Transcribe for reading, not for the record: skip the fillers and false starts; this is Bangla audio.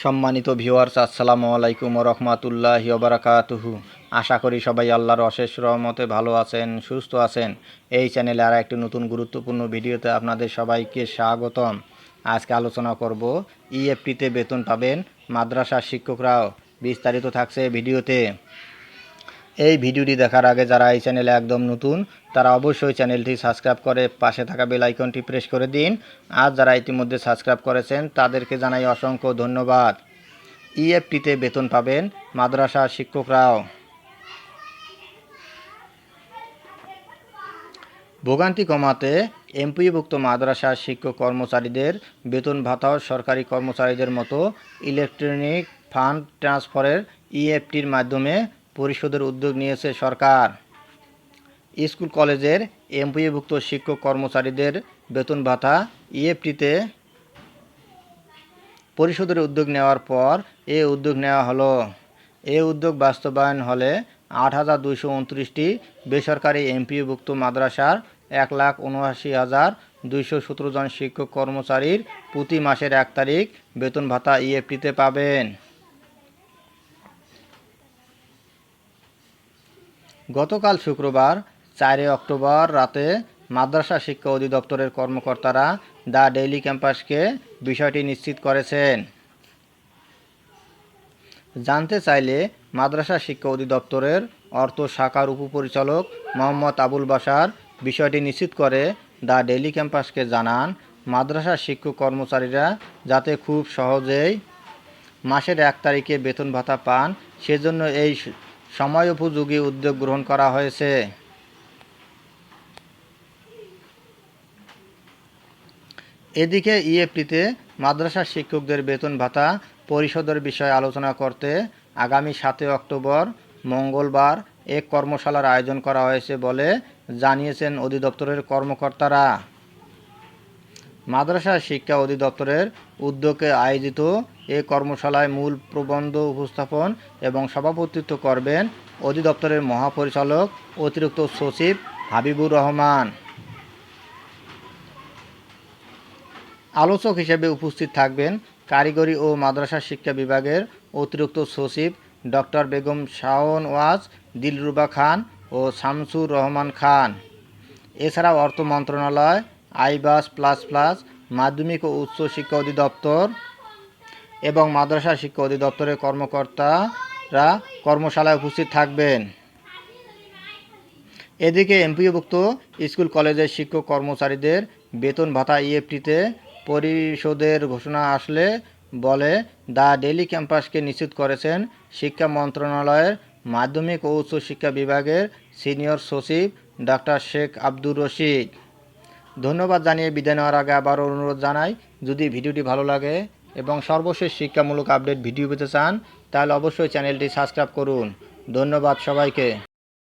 সম্মানিত ভিউয়ার্স, আসসালামু আলাইকুম ওয়া রাহমাতুল্লাহি ওয়া বারাকাতুহু। আশা করি সবাই আল্লাহর অশেষ রহমতে ভালো আছেন, সুস্থ আছেন। এই চ্যানেলে আর একটি নতুন গুরুত্বপূর্ণ ভিডিওতে আপনাদের সবাইকে স্বাগতম। আজকে আলোচনা করব ইএফটিতে বেতন পাবেন মাদ্রাসার শিক্ষকরাও। বিস্তারিত থাকছে ভিডিওতে। এই ভিডিওটি দেখার আগে যারা এই চ্যানেলে একদম নতুন তারা অবশ্যই চ্যানেলটি সাবস্ক্রাইব করে পাশে থাকা বেল আইকনটি প্রেস করে দিন। আর যারা ইতিমধ্যে সাবস্ক্রাইব করেছেন তাদেরকে জানাই অসংখ্য ধন্যবাদ। ইএফটিতে বেতন পাবেন মাদ্রাসার শিক্ষকরাও। ভোগান্তি কমাতে এমপিওভুক্ত মাদ্রাসার শিক্ষক কর্মচারীদের বেতন ভাতাও সরকারি কর্মচারীদের মতো ইলেকট্রনিক ফান্ড ট্রান্সফারের ইএফটির মাধ্যমে পরিশোধের উদ্যোগ নিয়েছে সরকার। স্কুল কলেজের এমপিওভুক্ত শিক্ষক কর্মচারীদের বেতন ভাতা ইএফটিতে পরিশোধের উদ্যোগ নেওয়ার পর এই উদ্যোগ নেওয়া হলো। এই উদ্যোগ বাস্তবায়ন হলে ৮,২২৯টি বেসরকারি এমপিওভুক্ত মাদ্রাসার ১,৭৯,২১৭ জন শিক্ষক কর্মচারীর প্রতি মাসের ১ তারিখ বেতন ভাতা ইএফটিতে পাবেন। গতকাল শুক্রবার ৪ অক্টোবর রাতে মাদ্রাসা শিক্ষা অধিদপ্তরের কর্মকর্তারা দ্য ডেইলি ক্যাম্পাসকে বিষয়টি নিশ্চিত করেছেন। জানতে চাইলে মাদ্রাসা শিক্ষা অধিদপ্তরের অর্থ শাখার উপপরিচালক মোহাম্মদ আবুল বাশার বিষয়টি নিশ্চিত করে দ্য ডেইলি ক্যাম্পাসকে জানান, মাদ্রাসা শিক্ষক কর্মচারীরা যাতে খুব সহজেই মাসের ১ তারিখে বেতন ভাতা পান সেজন্য এই সময়োপযোগী উদ্যোগ গ্রহণ করা হয়েছে। এদিকে ইএফটিতে মাদ্রাসা শিক্ষকদের বেতন ভাতা পরিশোধের বিষয়ে আলোচনা করতে আগামী ৭ অক্টোবর মঙ্গলবার এক কর্মশালার আয়োজন করা হয়েছে বলে জানিয়েছেন অধিদপ্তরের কর্মকর্তারা। মাদ্রাসা শিক্ষা অধিদপ্তরের উদ্যোগে আয়োজিত এ কর্মশালায় মূল প্রবন্ধ উপস্থাপন এবং সভাপতিত্ব করবেন অধিদপ্তরের মহাপরিচালক অতিরিক্ত সচিব হাবিবুর রহমান। আলোচক হিসেবে উপস্থিত থাকবেন কারিগরি ও মাদ্রাসা শিক্ষা বিভাগের অতিরিক্ত সচিব ডক্টর বেগম শাওনওয়াজ দিলরুবা খান ও শামসুর রহমান খান। এছাড়াও অর্থ মন্ত্রণালয়, আইবাস প্লাস প্লাস, মাধ্যমিক ও উচ্চ শিক্ষা অধিদপ্তর এবং মাদ্রাসা শিক্ষা অধিদপ্তরের কর্মকর্তারা কর্মশালায় উপস্থিত থাকবেন। এদিকে এমপিওভুক্ত স্কুল কলেজের শিক্ষক কর্মচারীদের বেতন ভাতা ইএফটিতে পরিশোধের ঘোষণা আসলে বলে দ্য ডেইলি ক্যাম্পাসকে নিশ্চিত করেছেন শিক্ষা মন্ত্রণালয়ের মাধ্যমিক ও উচ্চ শিক্ষা বিভাগের সিনিয়র সচিব ডক্টর শেখ আব্দুর রশিদ। ধন্যবাদ জানিয়ে বিদায় নেওয়ার আগে আবারও অনুরোধ জানাই, যদি ভিডিওটি ভালো লাগে এবং সর্বশেষ শিক্ষামূলক আপডেট ভিডিও পেতে চান তাহলে অবশ্যই চ্যানেলটি সাবস্ক্রাইব করুন। ধন্যবাদ সবাইকে।